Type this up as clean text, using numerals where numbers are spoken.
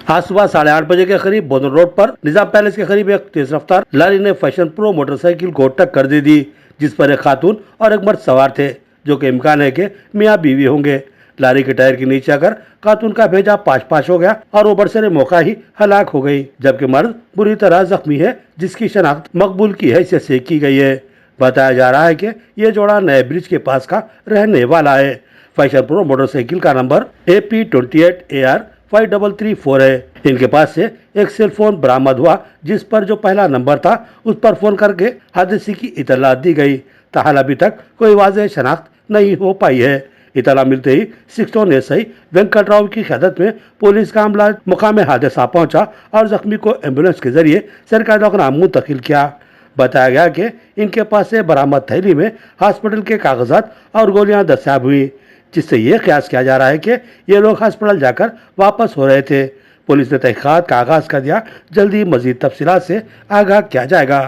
आज सुबह 8:30 बजे के करीब बोदन रोड पर निजाम पैलेस के करीब एक तेज रफ्तार लारी ने फैशन प्रो मोटरसाइकिल को टक्कर दे दी, जिस पर एक खातून और एक मर्द सवार थे, जो कि इम्कान है कि मियाँ बीवी होंगे। लारी के टायर के नीचे आकर खातून का भेजा पाश हो गया और वो बरसरे मौका ही हलाक हो गई, जबकि मर्द बुरी तरह जख्मी है, जिसकी शनाख्त मकबूल की हैसियत से की गई है। बताया जा रहा है कि ये जोड़ा नए ब्रिज के पास का रहने वाला है। फैशन प्रो मोटरसाइकिल का नंबर AP28AR 5334 है। इनके पास से एक सेल फोन बरामद हुआ, जिस पर जो पहला नंबर था उस पर फोन करके हादसे की इतला दी गई। ताहल अभी तक कोई वाज़ेह शनाख्त नहीं हो पाई है। इतला मिलते ही 6 SI वेंकट राव की क़यादत में पुलिस का अमला मुकाम हादसा पहुंचा और जख्मी को एम्बुलेंस के जरिए सरकारी दवाखाना मुंतकिल किया। बताया गया कि इनके पास से बरामद थैली में हॉस्पिटल के कागजात और गोलियां दस्तयाब हुई, जिससे ये कयास किया जा रहा है कि ये लोग अस्पताल जाकर वापस हो रहे थे। पुलिस ने तहकीकात का आगाज कर दिया। जल्दी मजीद तफसीलात से आगाह किया जाएगा।